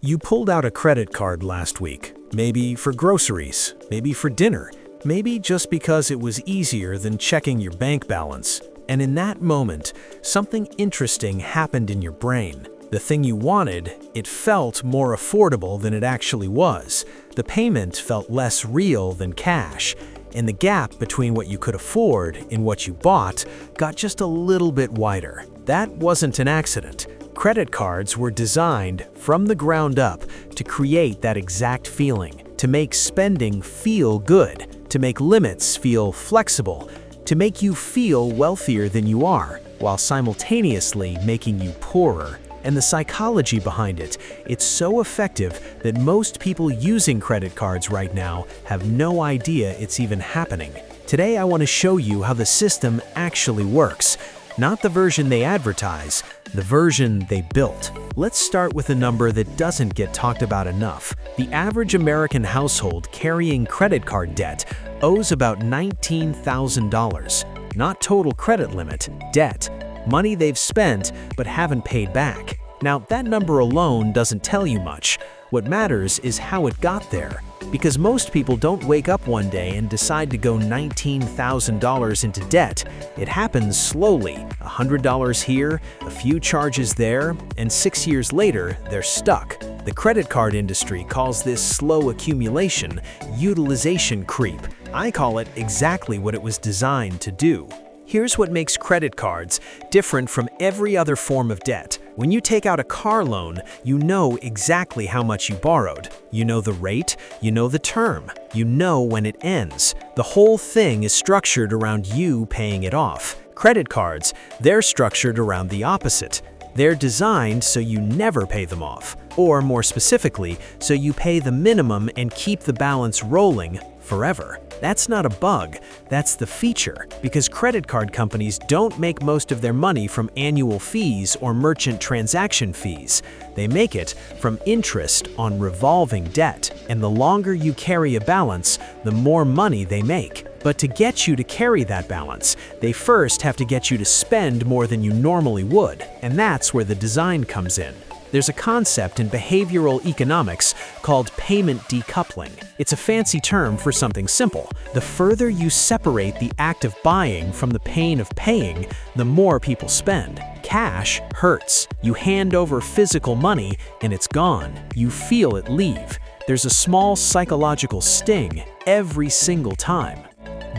You pulled out a credit card last week, maybe for groceries, maybe for dinner, maybe just because it was easier than checking your bank balance. And in that moment, something interesting happened in your brain. The thing you wanted, it felt more affordable than it actually was. The payment felt less real than cash, and the gap between what you could afford and what you bought got just a little bit wider. That wasn't an accident. Credit cards were designed from the ground up to create that exact feeling, to make spending feel good, to make limits feel flexible, to make you feel wealthier than you are, while simultaneously making you poorer. And the psychology behind it, it's so effective that most people using credit cards right now have no idea it's even happening. Today I want to show you how the system actually works. Not the version they advertise, the version they built. Let's start with a number that doesn't get talked about enough. The average American household carrying credit card debt owes about $19,000. Not total credit limit, debt. Money they've spent but haven't paid back. Now, that number alone doesn't tell you much. What matters is how it got there. Because most people don't wake up one day and decide to go $19,000 into debt. It happens slowly, $100 here, a few charges there, and 6 years later, they're stuck. The credit card industry calls this slow accumulation utilization creep. I call it exactly what it was designed to do. Here's what makes credit cards different from every other form of debt. When you take out a car loan, you know exactly how much you borrowed. You know the rate, you know the term, you know when it ends. The whole thing is structured around you paying it off. Credit cards, they're structured around the opposite. They're designed so you never pay them off, or more specifically, so you pay the minimum and keep the balance rolling forever. That's not a bug, that's the feature, because credit card companies don't make most of their money from annual fees or merchant transaction fees. They make it from interest on revolving debt, and the longer you carry a balance, the more money they make. But to get you to carry that balance, they first have to get you to spend more than you normally would, and that's where the design comes in. There's a concept in behavioral economics called payment decoupling. It's a fancy term for something simple. The further you separate the act of buying from the pain of paying, the more people spend. Cash hurts. You hand over physical money and it's gone. You feel it leave. There's a small psychological sting every single time.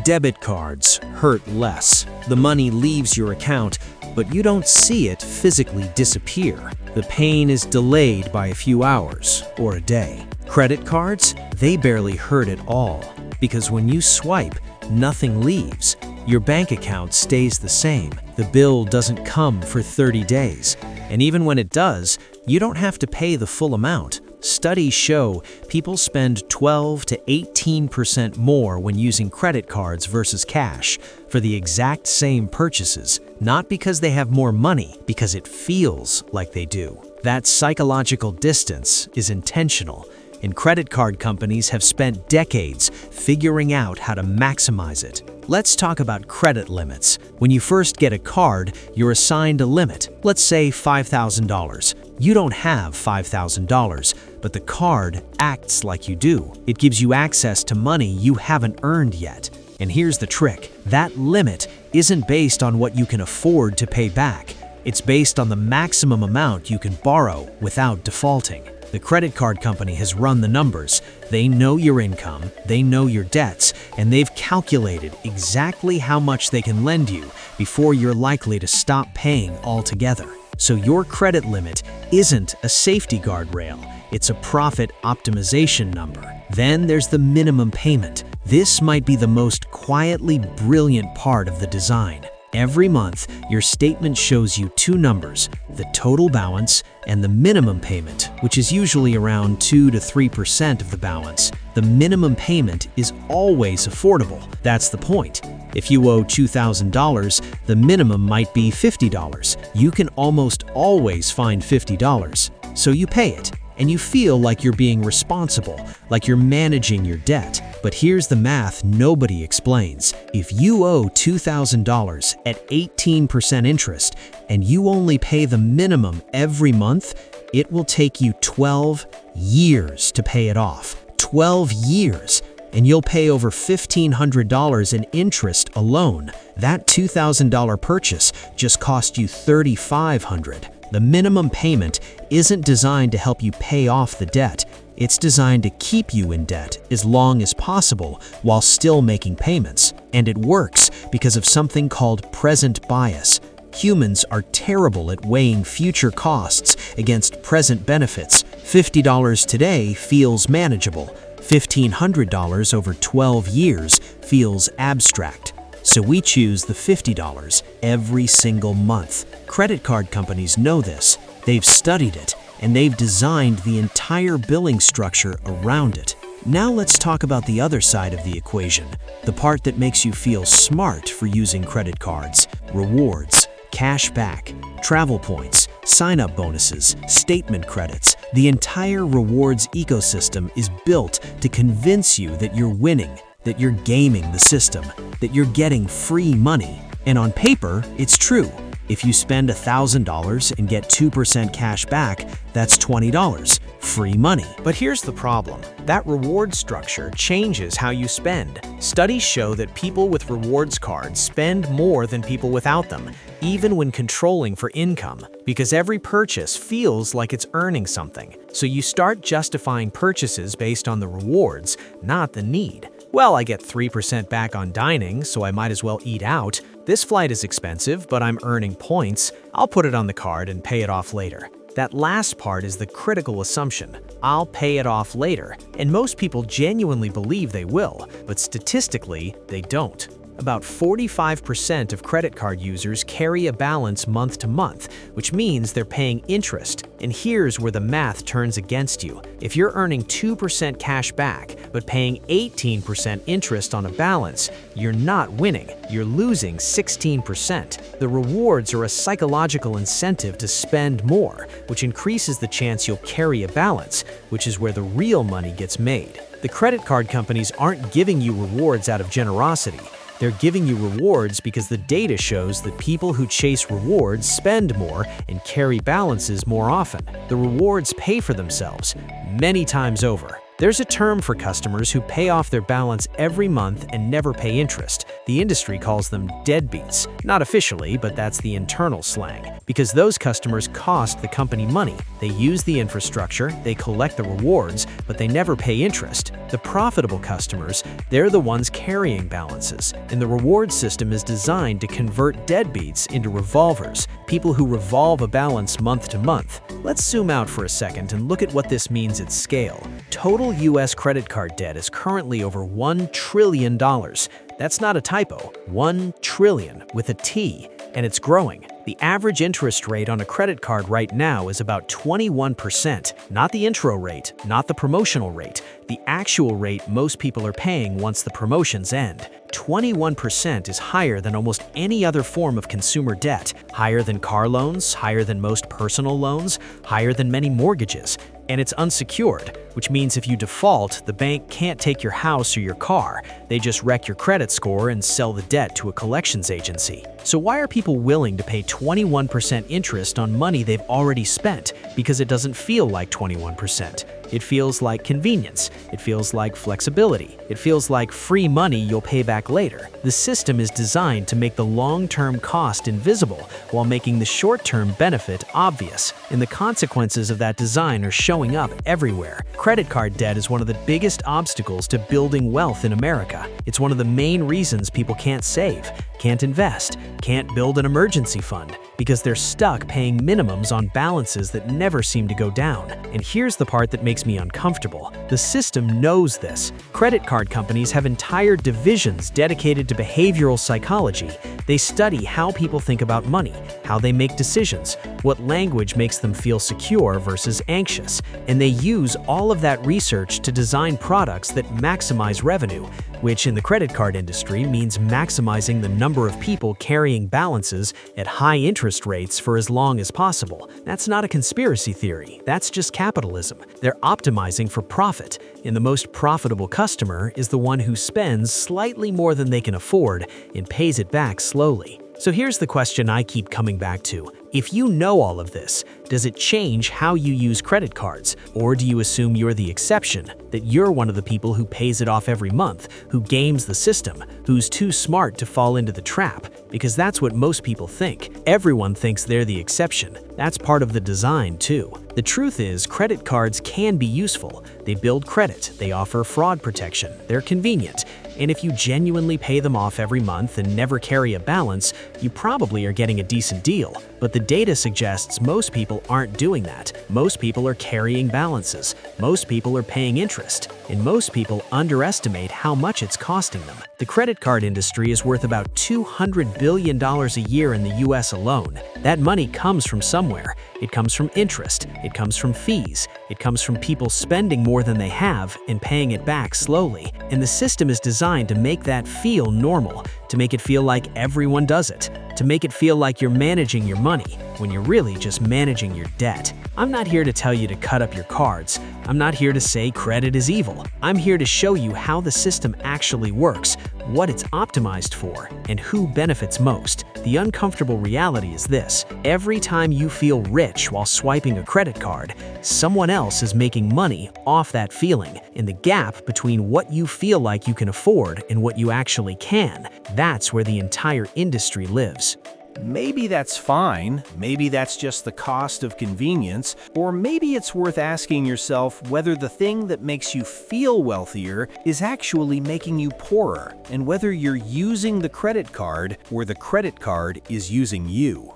Debit cards hurt less. The money leaves your account, but you don't see it physically disappear. The pain is delayed by a few hours or a day. Credit cards, they barely hurt at all, because when you swipe, nothing leaves. Your bank account stays the same. The bill doesn't come for 30 days. And even when it does, you don't have to pay the full amount. Studies show people spend 12 to 18% more when using credit cards versus cash for the exact same purchases, not because they have more money, because it feels like they do. That psychological distance is intentional, and credit card companies have spent decades figuring out how to maximize it. Let's talk about credit limits. When you first get a card, you're assigned a limit, let's say $5,000. You don't have $5,000, but the card acts like you do. It gives you access to money you haven't earned yet. And here's the trick. That limit isn't based on what you can afford to pay back. It's based on the maximum amount you can borrow without defaulting. The credit card company has run the numbers. They know your income, they know your debts, and they've calculated exactly how much they can lend you before you're likely to stop paying altogether. So your credit limit isn't a safety guardrail, it's a profit optimization number. Then there's the minimum payment. This might be the most quietly brilliant part of the design. Every month, your statement shows you two numbers, the total balance and the minimum payment, which is usually around 2 to 3% of the balance. The minimum payment is always affordable. That's the point. If you owe $2,000, the minimum might be $50. You can almost always find $50, so you pay it. and you feel like you're being responsible, like you're managing your debt. But here's the math nobody explains. If you owe $2,000 at 18% interest and you only pay the minimum every month, it will take you 12 years to pay it off. 12 years! And you'll pay over $1,500 in interest alone. That $2,000 purchase just cost you $3,500. The minimum payment isn't designed to help you pay off the debt. It's designed to keep you in debt as long as possible while still making payments. And it works because of something called present bias. Humans are terrible at weighing future costs against present benefits. $50 today feels manageable. $1,500 over 12 years feels abstract. So we choose the $50 every single month. Credit card companies know this. They've studied it, and they've designed the entire billing structure around it. Now let's talk about the other side of the equation, the part that makes you feel smart for using credit cards: rewards, cash back, travel points, sign-up bonuses, statement credits. The entire rewards ecosystem is built to convince you that you're winning, that you're gaming the system, that you're getting free money. And on paper, it's true. If you spend $1,000 and get 2% cash back, that's $20. Free money. But here's the problem. That reward structure changes how you spend. Studies show that people with rewards cards spend more than people without them, even when controlling for income, because every purchase feels like it's earning something. So you start justifying purchases based on the rewards, not the need. Well, I get 3% back on dining, so I might as well eat out. This flight is expensive, but I'm earning points. I'll put it on the card and pay it off later. That last part is the critical assumption. I'll pay it off later, and most people genuinely believe they will, but statistically, they don't. About 45% of credit card users carry a balance month to month, which means they're paying interest. And here's where the math turns against you. If you're earning 2% cash back, but paying 18% interest on a balance, you're not winning. You're losing 16%. The rewards are a psychological incentive to spend more, which increases the chance you'll carry a balance, which is where the real money gets made. The credit card companies aren't giving you rewards out of generosity. They're giving you rewards because the data shows that people who chase rewards spend more and carry balances more often. The rewards pay for themselves many times over. There's a term for customers who pay off their balance every month and never pay interest. The industry calls them deadbeats. Not officially, but that's the internal slang. Because those customers cost the company money. They use the infrastructure, they collect the rewards, but they never pay interest. The profitable customers, they're the ones carrying balances. And the reward system is designed to convert deadbeats into revolvers, people who revolve a balance month to month. Let's zoom out for a second and look at what this means at scale. Total U.S. credit card debt is currently over $1 trillion. That's not a typo, 1 trillion with a T, and it's growing. The average interest rate on a credit card right now is about 21%, not the intro rate, not the promotional rate, the actual rate most people are paying once the promotions end. 21% is higher than almost any other form of consumer debt, higher than car loans, higher than most personal loans, higher than many mortgages. And it's unsecured, which means if you default, the bank can't take your house or your car. They just wreck your credit score and sell the debt to a collections agency. So why are people willing to pay 21% interest on money they've already spent? Because it doesn't feel like 21%. It feels like convenience. It feels like flexibility. It feels like free money you'll pay back later. The system is designed to make the long-term cost invisible while making the short-term benefit obvious. And the consequences of that design are showing up everywhere. Credit card debt is one of the biggest obstacles to building wealth in America. It's one of the main reasons people can't save, can't invest, can't build an emergency fund, because they're stuck paying minimums on balances that never seem to go down. And here's the part that makes me uncomfortable. The system knows this. Credit card companies have entire divisions dedicated to behavioral psychology. They study how people think about money, how they make decisions, what language makes them feel secure versus anxious. And they use all of that research to design products that maximize revenue, which in the credit card industry means maximizing the number of people carrying balances at high interest rates for as long as possible. That's not a conspiracy theory, that's just capitalism. They're optimizing for profit, and the most profitable customer is the one who spends slightly more than they can afford and pays it back slowly. So here's the question I keep coming back to. If you know all of this, does it change how you use credit cards? Or do you assume you're the exception, that you're one of the people who pays it off every month, who games the system, who's too smart to fall into the trap? Because that's what most people think. Everyone thinks they're the exception. That's part of the design, too. The truth is, credit cards can be useful. They build credit, they offer fraud protection, they're convenient. And if you genuinely pay them off every month and never carry a balance, you probably are getting a decent deal. But the data suggests most people aren't doing that. Most people are carrying balances. Most people are paying interest. And most people underestimate how much it's costing them. The credit card industry is worth about $200 billion a year in the US alone. That money comes from somewhere. It comes from interest. It comes from fees. It comes from people spending more than they have and paying it back slowly. And the system is designed to make that feel normal, to make it feel like everyone does it, to make it feel like you're managing your money when you're really just managing your debt. I'm not here to tell you to cut up your cards. I'm not here to say credit is evil. I'm here to show you how the system actually works, what it's optimized for, and who benefits most. The uncomfortable reality is this: every time you feel rich while swiping a credit card, someone else is making money off that feeling. And the gap between what you feel like you can afford and what you actually can, that's where the entire industry lives. Maybe that's fine, maybe that's just the cost of convenience, or maybe it's worth asking yourself whether the thing that makes you feel wealthier is actually making you poorer, and whether you're using the credit card or the credit card is using you.